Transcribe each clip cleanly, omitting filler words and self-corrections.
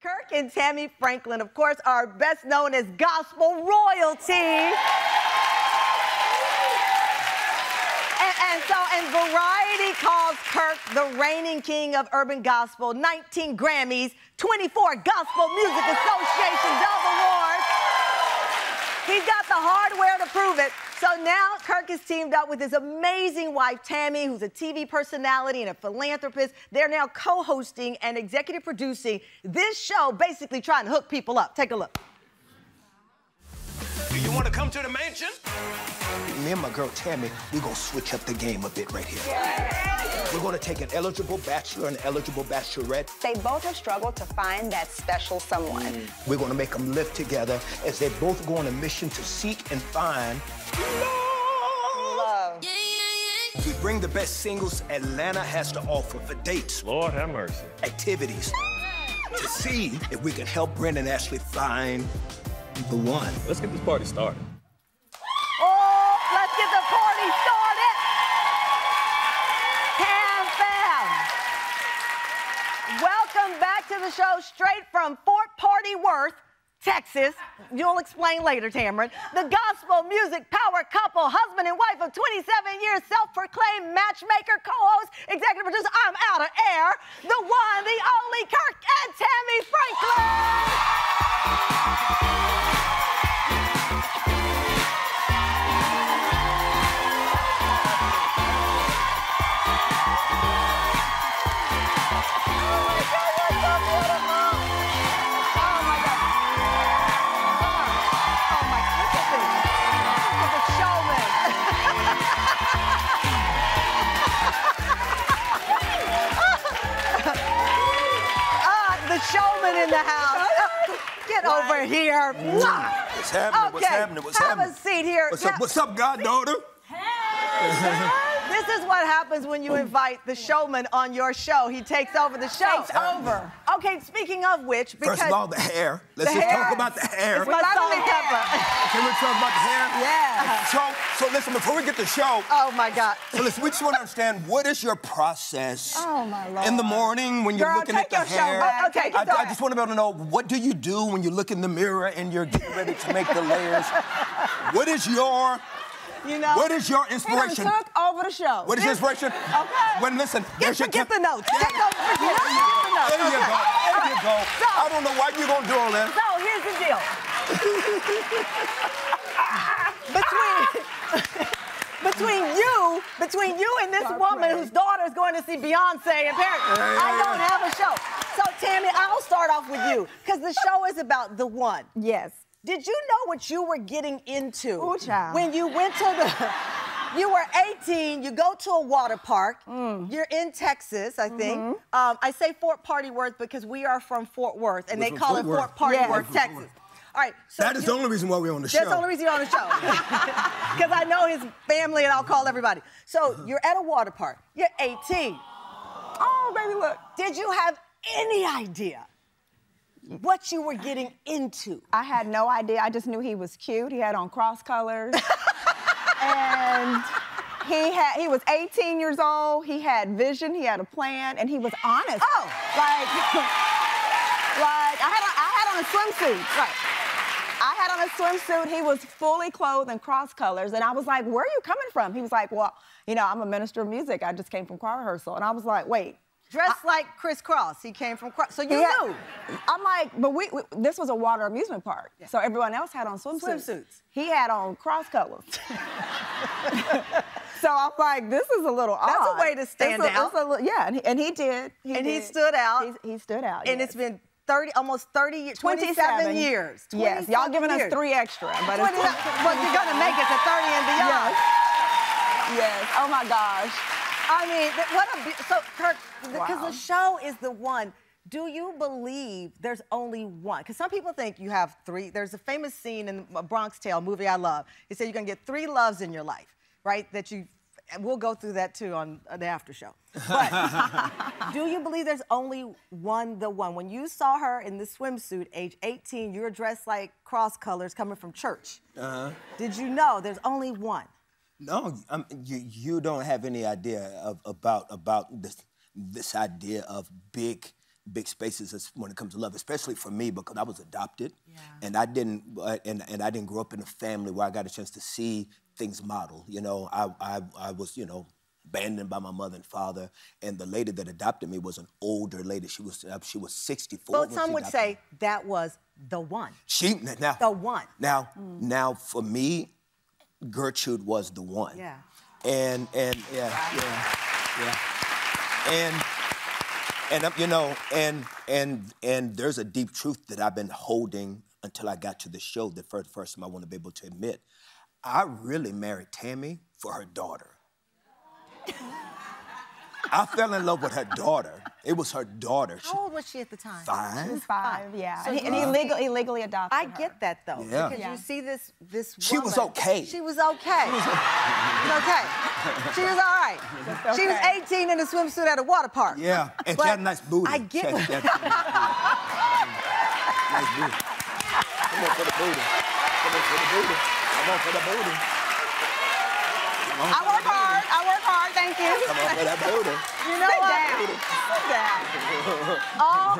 Kirk and Tammy Franklin, of course, are best known as gospel royalty. And Variety calls Kirk the reigning king of urban gospel, 19 Grammys, 24 Gospel Music Association Dove Awards. He's got the hardware to prove it. So now Kirk has teamed up with his amazing wife, Tammy, who's a TV personality and a philanthropist. They're now co-hosting and executive producing this show, basically trying to hook people up. Take a look. Do you want to come to the mansion? Me and my girl Tammy, we're gonna switch up the game a bit right here. Yeah. We're gonna take an eligible bachelor and an eligible bachelorette. They both have struggled to find that special someone. We're gonna make them live together as they both go on a mission to seek and find love. We bring the best singles Atlanta has to offer for dates. Lord have mercy. Activities. To see if we can help Brent and Ashley find the one. Let's get this party started. Oh, let's get the party started. Cam fam. Welcome back to the show straight from Fort Party Worth, Texas. You'll explain later, Tamron. The gospel music power couple, husband and wife of 27 years, self-proclaimed matchmaker, co-host, executive producer, I'm out of air, the one, the only Kirk and Tammy Franklin. Showman in the house. Get over here. What's happening? Okay. What's happening? What's happening? Have a seat here. What's up, goddaughter? Hey! This is what happens when you invite the showman on your show. He takes over the show. Takes over. Okay, speaking of which, because... First of all, the hair. Let's just talk about the hair. It's my salt and pepper. Can we talk about the hair? Yeah. So listen, before we get the show... Oh, my God. So listen, we just want to understand, what is your process in the morning when you're looking at the hair? Okay, I just want to be able to know, what do you do when you look in the mirror and you're getting ready to make the layers? What is your... what is your inspiration? He took over the show. What is your inspiration? Okay. When listen, Get the notes. Get the notes. There you go. There you go. So, I don't know why you're gonna do all that. So here's the deal. between you and this woman whose daughter is going to see Beyonce in Paris, I don't have a show. So Tammy, I'll start off with you because the show is about the one. Yes. Did you know what you were getting into when you went to the... You were 18, you go to a water park, you're in Texas, I think. I say Fort Party Worth because we are from Fort Worth, and they call it Fort Party Worth, Texas. All right, so that is the only reason why we're on the show. That's the only reason you're on the show. Because I know his family, and I'll call everybody. So you're at a water park, you're 18. Oh, baby, look. Did you have any idea what you were getting into? I had no idea. I just knew he was cute. He had on cross colors. And he was 18 years old. He had vision. He had a plan, and he was honest. Oh, like I had on a swimsuit. Right. I had on a swimsuit. He was fully clothed in cross colors, and I was like, "Where are you coming from?" He was like, "Well, I'm a minister of music. I just came from choir rehearsal." And I was like, "Wait." Dressed like Chris Cross. He came from Cross. So you knew. I'm like, but this was a water amusement park. Yeah. So everyone else had on swimsuits. He had on cross colors. So I'm like, this is a little odd. That's a way to stand out. And he did. He stood out. He stood out, And it's been almost 30 years, 27 years. Yes, y'all giving us 3 extra. But you're going to make it to 30 and beyond. Yes. Oh, my gosh. I mean, so, Kirk, because the show is the one, do you believe there's only one? Because some people think you have 3. There's a famous scene in A Bronx Tale, a movie I love. He said you're going to get 3 loves in your life, right? We'll go through that, too, on the after show. But do you believe there's only the one? When you saw her in this swimsuit, age 18, you were dressed like cross colors coming from church. Did you know there's only one? No, you don't have any idea about this idea of big big spaces when it comes to love, especially for me because I was adopted, and I didn't grow up in a family where I got a chance to see things modeled. You know, I was, you know, abandoned by my mother and father, and the lady that adopted me was an older lady. She was 64. Well, some would say that was the one. The one. Now for me, Gertrude was the one. Yeah. And you know, and there's a deep truth that I've been holding until I got to the show. The first time I want to be able to admit, I really married Tammy for her daughter. I fell in love with her daughter. It was her daughter. How old was she at the time? 5. She was 5, yeah. So and he legally adopted her. I get that, though. Yeah. Because you see this woman. She was okay. She was okay. She was okay. She was all right. Okay. She was 18 in a swimsuit at a water park. Yeah, and she had a nice booty. I get it. Nice booty. Come on for the booty. Come on for the booty. Come on for the booty. I work hard, thank you. Come on for that booty. You know what?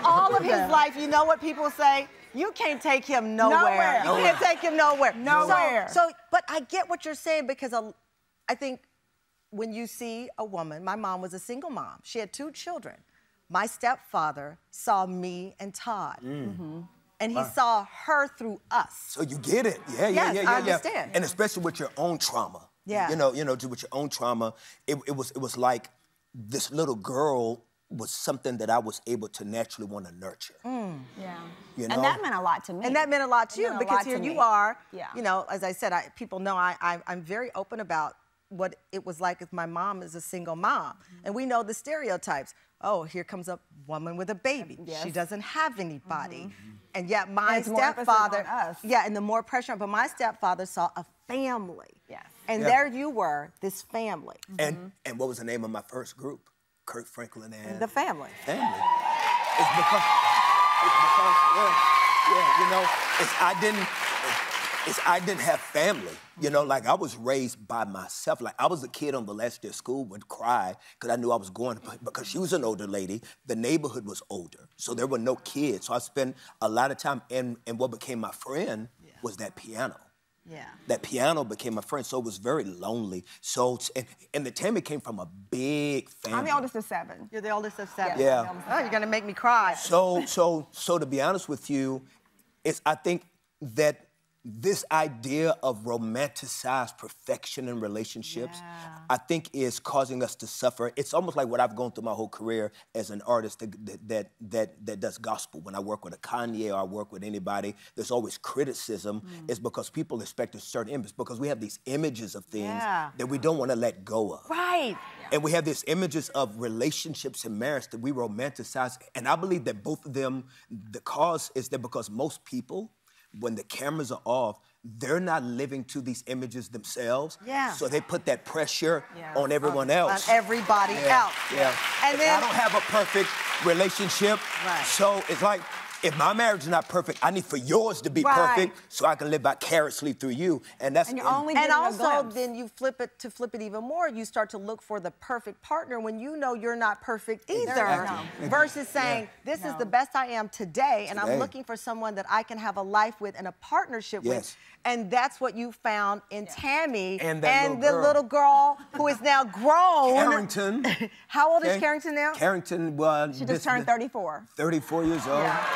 All of his life, you know what people say? You can't take him nowhere. You can't take him nowhere. Nowhere. But I get what you're saying because I think when you see a woman, my mom was a single mom. She had 2 children. My stepfather saw me and Todd. And he saw her through us. So you get it. Yeah. I understand. And especially with your own trauma. Yeah. You know, with your own trauma, it was like this little girl was something that I was able to naturally want to nurture. Yeah. You know? And that meant a lot to me. And that meant a lot to you because here you are. Yeah. You know, as I said, people know I'm very open about what it was like if my mom is a single mom. And we know the stereotypes. Oh, here comes a woman with a baby. Yes. She doesn't have anybody. And yet my It's more emphasis stepfather, on us. yeah, and the more pressure, but my stepfather saw a family. Yes. And there you were, this family. And what was the name of my first group? Kirk Franklin and The family. Family. It's because you know, I didn't have family. You know, like I was raised by myself. Like I was a kid on the last day of school would cry because I knew I was going because she was an older lady. The neighborhood was older, so there were no kids. So I spent a lot of time, and what became my friend was that piano. Yeah. That piano became my friend, so it was very lonely. So, and the Tammy came from a big family. I'm the oldest of 7. You're the oldest of 7. Yeah. Oh, you're gonna make me cry. So to be honest with you, I think that this idea of romanticized perfection in relationships, I think is causing us to suffer. It's almost like what I've gone through my whole career as an artist that does gospel. When I work with a Kanye or I work with anybody, there's always criticism. It's because people expect a certain image, because we have these images of things that we don't want to let go of. Right. And we have these images of relationships and marriage that we romanticize. And I believe that both of them, the cause is that because most people, when the cameras are off, they're not living to these images themselves. Yeah. So they put that pressure on everyone else. On everybody else. Yeah. And then I don't have a perfect relationship. Right. So it's like, if my marriage is not perfect, I need for yours to be perfect so I can live vicariously through you. And that's you're only getting a also glimpse. then you flip it even more, you start to look for the perfect partner when you know you're not perfect either. Exactly. Versus saying, this is the best I am today, and I'm looking for someone that I can have a life with and a partnership with. And that's what you found in Tammy and the little girl who is now grown. Carrington. How old is Carrington now? Carrington was... She just turned 34. 34 years old. Yeah.